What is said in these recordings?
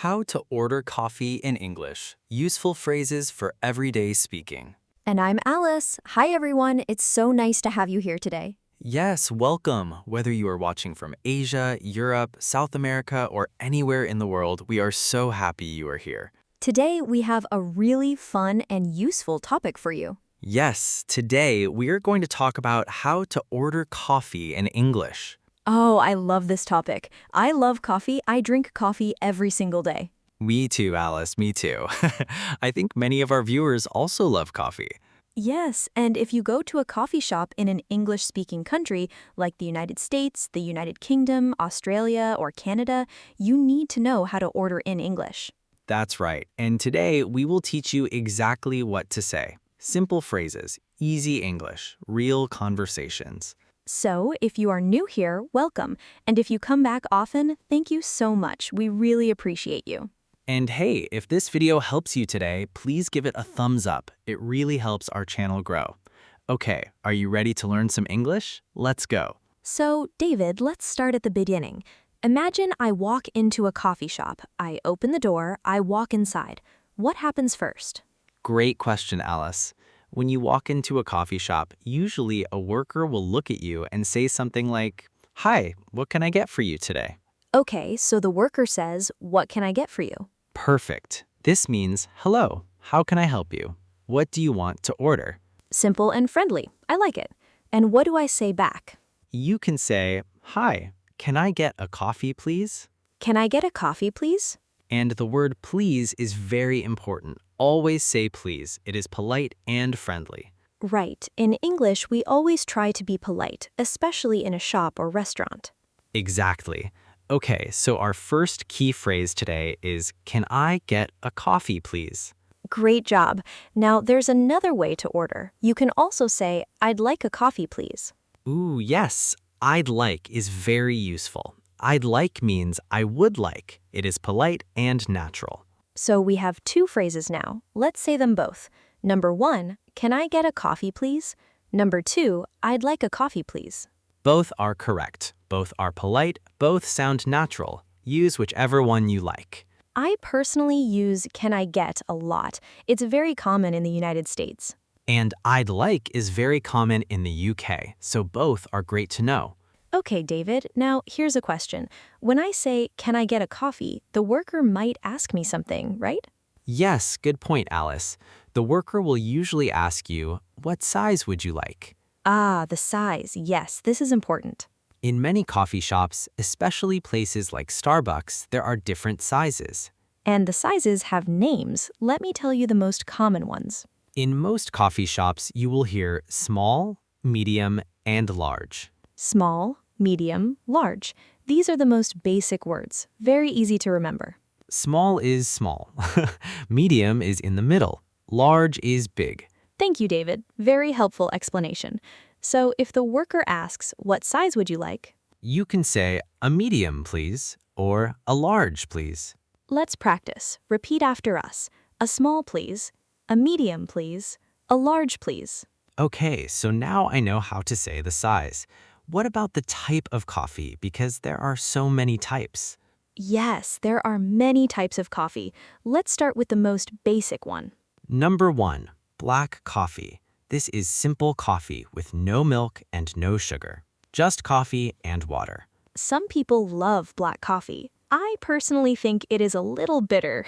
How to order coffee in English. Useful phrases for everyday speaking. And I'm Alice. Hi, everyone. It's so nice to have you here today. Yes, welcome. Whether you are watching from Asia, Europe, South America, or anywhere in the world, we are so happy you are here. Today, we have a really fun and useful topic for you. Yes, today we are going to talk about how to order coffee in English. Oh, I love this topic. I love coffee. I drink coffee every single day. Me too, Alice, me too. I think many of our viewers also love coffee. Yes, and if you go to a coffee shop in an English-speaking country like the United States, the United Kingdom, Australia, or Canada, you need to know how to order in English. That's right, and today we will teach you exactly what to say. Simple phrases, easy English, real conversations. So, if you are new here, welcome. And if you come back often, thank you so much. We really appreciate you. And hey, if this video helps you today, please give it a thumbs up. It really helps our channel grow. Okay, are you ready to learn some English? Let's go. So, David, let's start at the beginning. Imagine I walk into a coffee shop. I open the door, I walk inside. What happens first? Great question, Alice. When you walk into a coffee shop, usually a worker will look at you and say something like, "Hi, what can I get for you today?" Okay, so the worker says, "What can I get for you?" Perfect. This means, "Hello, how can I help you? What do you want to order?" Simple and friendly. I like it. And what do I say back? You can say, "Hi, can I get a coffee, please?" Can I get a coffee, please? And the word please is very important. Always say please. It is polite and friendly. Right. In English, we always try to be polite, especially in a shop or restaurant. Exactly. Okay, so our first key phrase today is, "Can I get a coffee, please?" Great job. Now, there's another way to order. You can also say, "I'd like a coffee, please." Ooh, yes. I'd like is very useful. I'd like means I would like. It is polite and natural. So we have two phrases now. Let's say them both. Number 1, "Can I get a coffee, please?" Number 2, "I'd like a coffee, please." Both are correct. Both are polite. Both sound natural. Use whichever one you like. I personally use "can I get" a lot. It's very common in the United States. And I'd like is very common in the UK, so both are great to know. Okay, David, now here's a question. When I say, "Can I get a coffee?" the worker might ask me something, right? Yes, good point, Alice. The worker will usually ask you, "What size would you like?" Ah, the size. Yes, this is important. In many coffee shops, especially places like Starbucks, there are different sizes. And the sizes have names. Let me tell you the most common ones. In most coffee shops, you will hear small, medium, and large. Small, medium, large. These are the most basic words. Very easy to remember. Small is small. Medium is in the middle. Large is big. Thank you, David. Very helpful explanation. So if the worker asks, "What size would you like?" You can say, "A medium, please," or "A large, please." Let's practice. Repeat after us. A small, please. A medium, please. A large, please. Okay, so now I know how to say the size. What about the type of coffee? Because there are so many types. Yes, there are many types of coffee. Let's start with the most basic one. Number 1, black coffee. This is simple coffee with no milk and no sugar. Just coffee and water. Some people love black coffee. I personally think it is a little bitter,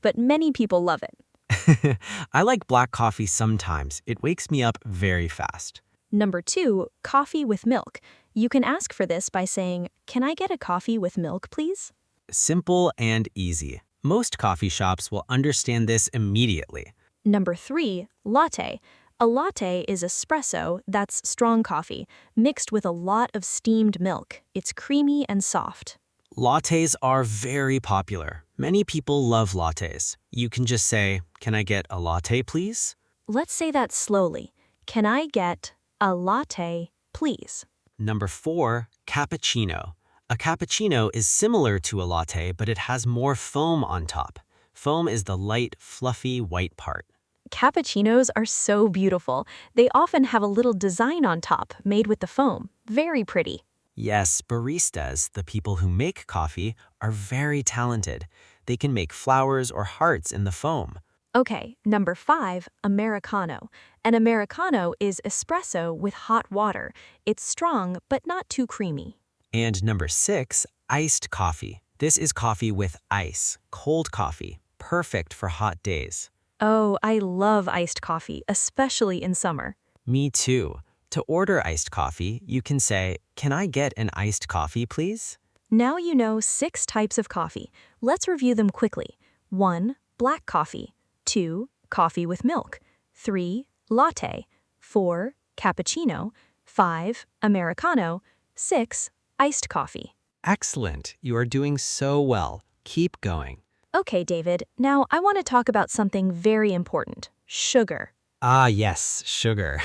but many people love it. I like black coffee sometimes. It wakes me up very fast. Number 2, coffee with milk. You can ask for this by saying, "Can I get a coffee with milk, please?" Simple and easy. Most coffee shops will understand this immediately. Number 3, latte. A latte is espresso, that's strong coffee, mixed with a lot of steamed milk. It's creamy and soft. Lattes are very popular. Many people love lattes. You can just say, "Can I get a latte, please?" Let's say that slowly. Can I get a latte, please? Number 4, cappuccino. A cappuccino is similar to a latte, but it has more foam on top. Foam is the light, fluffy white part. Cappuccinos are so beautiful. They often have a little design on top made with the foam. Very pretty. Yes, baristas, the people who make coffee, are very talented. They can make flowers or hearts in the foam. Okay, number 5, Americano. An Americano is espresso with hot water. It's strong but not too creamy. And number 6, iced coffee. This is coffee with ice, cold coffee, perfect for hot days. Oh, I love iced coffee, especially in summer. Me too. To order iced coffee, you can say, "Can I get an iced coffee, please?" Now you know 6 types of coffee. Let's review them quickly. 1, black coffee. 2, coffee with milk. 3, latte. 4, cappuccino. 5, Americano. 6, iced coffee. Excellent. You are doing so well. Keep going. Okay, David, now I want to talk about something very important, sugar. Ah, yes, sugar.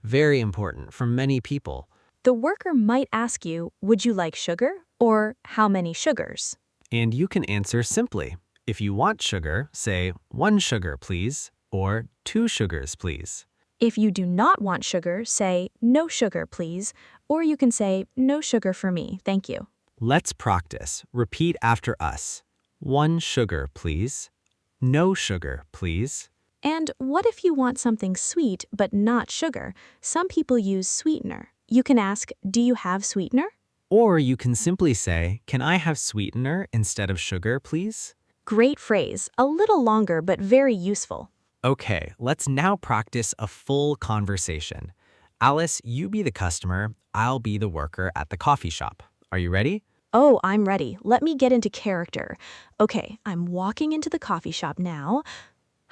Very important for many people. The worker might ask you, would you like sugar? Or how many sugars? And you can answer simply. If you want sugar, say 1 sugar, please, or 2 sugars, please. If you do not want sugar, say no sugar, please, or you can say no sugar for me, thank you. Let's practice. Repeat after us. 1 sugar, please. No sugar, please. And what if you want something sweet but not sugar? Some people use sweetener. You can ask, do you have sweetener? Or you can simply say, "Can I have sweetener instead of sugar, please?" Great phrase, a little longer but very useful. Okay, let's now practice a full conversation. Alice, you be the customer, I'll be the worker at the coffee shop. Are you ready? Oh, I'm ready. Let me get into character. Okay, I'm walking into the coffee shop now.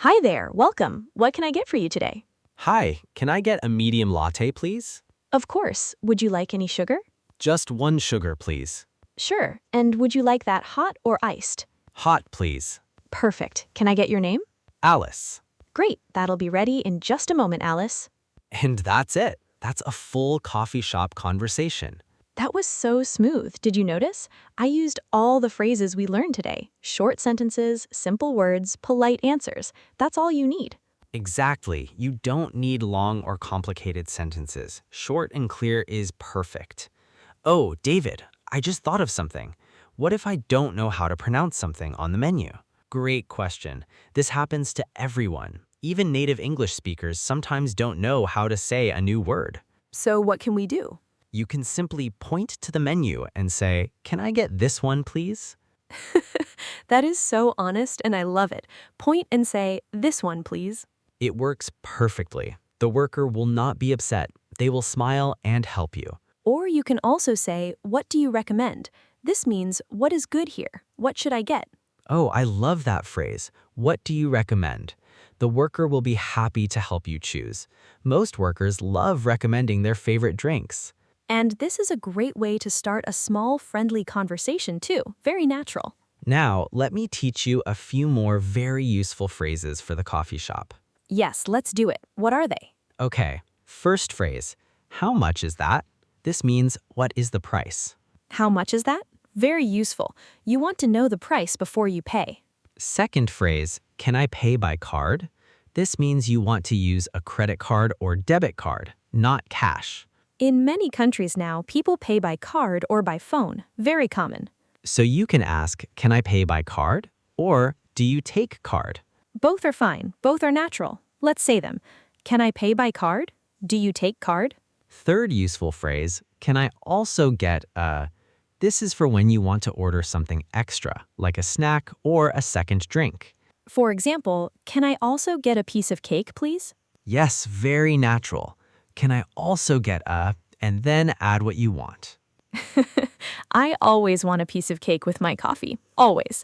Hi there, welcome. What can I get for you today? Hi, can I get a medium latte, please? Of course. Would you like any sugar? Just 1 sugar, please. Sure. And would you like that hot or iced? Hot, please. Perfect. Can I get your name? Alice. Great. That'll be ready in just a moment, Alice. And that's it. That's a full coffee shop conversation. That was so smooth. Did you notice? I used all the phrases we learned today. Short sentences, simple words, polite answers. That's all you need. Exactly. You don't need long or complicated sentences. Short and clear is perfect. Oh, David, I just thought of something. What if I don't know how to pronounce something on the menu? Great question. This happens to everyone. Even native English speakers sometimes don't know how to say a new word. So what can we do? You can simply point to the menu and say, "Can I get this one, please?" That is so honest and I love it. Point and say, this one, please. It works perfectly. The worker will not be upset. They will smile and help you. Or you can also say, what do you recommend? This means, what is good here? What should I get? Oh, I love that phrase. What do you recommend? The worker will be happy to help you choose. Most workers love recommending their favorite drinks. And this is a great way to start a small, friendly conversation too. Very natural. Now, let me teach you a few more very useful phrases for the coffee shop. Yes, let's do it. What are they? Okay, first phrase, how much is that? This means, what is the price? How much is that? Very useful. You want to know the price before you pay. Second phrase, can I pay by card? This means you want to use a credit card or debit card, not cash. In many countries now, people pay by card or by phone. Very common. So you can ask, can I pay by card? Or do you take card? Both are fine. Both are natural. Let's say them. Can I pay by card? Do you take card? Third useful phrase, can I also get a... This is for when you want to order something extra, like a snack or a second drink. For example, can I also get a piece of cake, please? Yes, very natural. Can I also get a... and then add what you want. I always want a piece of cake with my coffee. Always.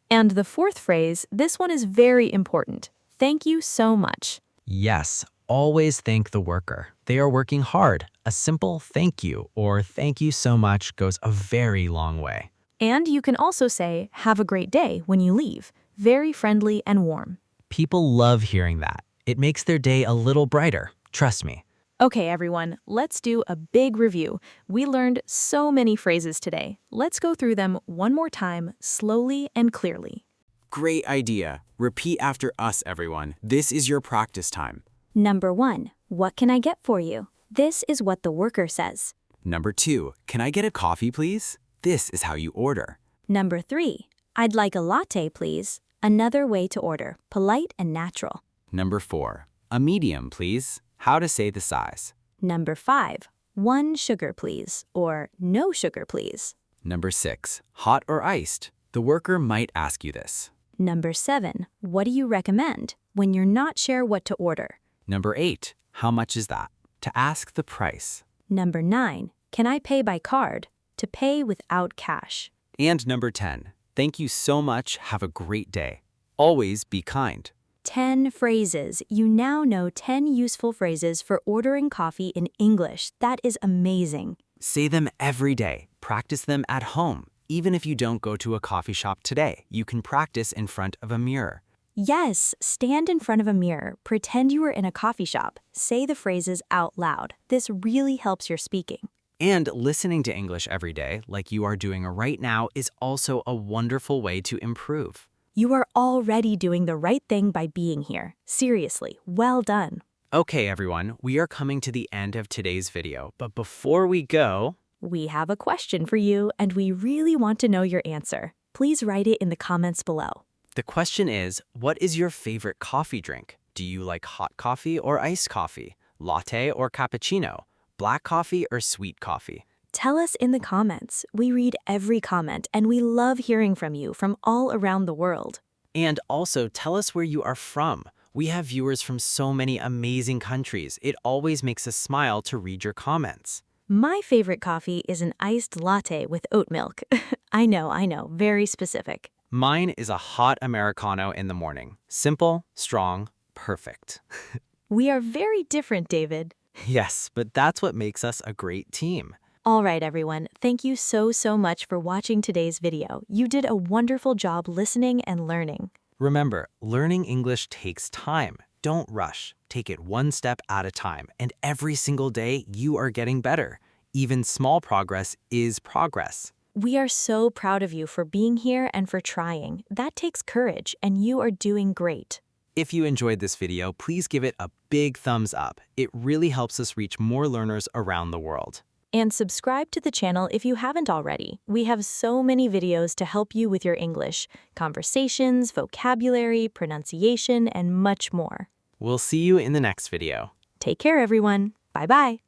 And the fourth phrase, this one is very important. Thank you so much. Yes, always thank the worker. They are working hard. A simple thank you or thank you so much goes a very long way. And you can also say, have a great day when you leave. Very friendly and warm. People love hearing that. It makes their day a little brighter. Trust me. Okay, everyone, let's do a big review. We learned so many phrases today. Let's go through them one more time, slowly and clearly. Great idea. Repeat after us, everyone. This is your practice time. Number 1. What can I get for you? This is what the worker says. Number 2. Can I get a coffee, please? This is how you order. Number 3. I'd like a latte, please. Another way to order, polite and natural. Number 4. A medium, please. How to say the size. Number 5. 1 sugar, please, or no sugar, please. Number 6. Hot or iced. The worker might ask you this. Number 7. What do you recommend when you're not sure what to order? Number 8. How much is that? To ask the price. Number 9. Can I pay by card? To pay without cash. And number 10. Thank you so much. Have a great day. Always be kind. 10 phrases. You now know 10 useful phrases for ordering coffee in English. That is amazing. Say them every day. Practice them at home. Even if you don't go to a coffee shop today, you can practice in front of a mirror. Yes, stand in front of a mirror, pretend you are in a coffee shop, say the phrases out loud. This really helps your speaking. And listening to English every day, like you are doing right now, is also a wonderful way to improve. You are already doing the right thing by being here. Seriously, well done. Okay, everyone, we are coming to the end of today's video, but before we go, We have a question for you, and we really want to know your answer. Please write it in the comments below. the question is, what is your favorite coffee drink? Do you like hot coffee or iced coffee? Latte or cappuccino? Black coffee or sweet coffee? Tell us in the comments. We read every comment, and we love hearing from you from all around the world. And also tell us where you are from. We have viewers from so many amazing countries. It always makes us smile to read your comments. My favorite coffee is an iced latte with oat milk. I know, very specific. Mine is a hot Americano in the morning. Simple, strong, perfect. We are very different, David. Yes, but that's what makes us a great team. All right, everyone. Thank you so much for watching today's video. You did a wonderful job listening and learning. Remember, learning English takes time. Don't rush. Take it one step at a time, and every single day you are getting better. Even small progress is progress. We are so proud of you for being here and for trying. That takes courage, and you are doing great. If you enjoyed this video, please give it a big thumbs up. It really helps us reach more learners around the world. And subscribe to the channel if you haven't already. We have so many videos to help you with your English, conversations, vocabulary, pronunciation, and much more. We'll see you in the next video. Take care, everyone. Bye-bye.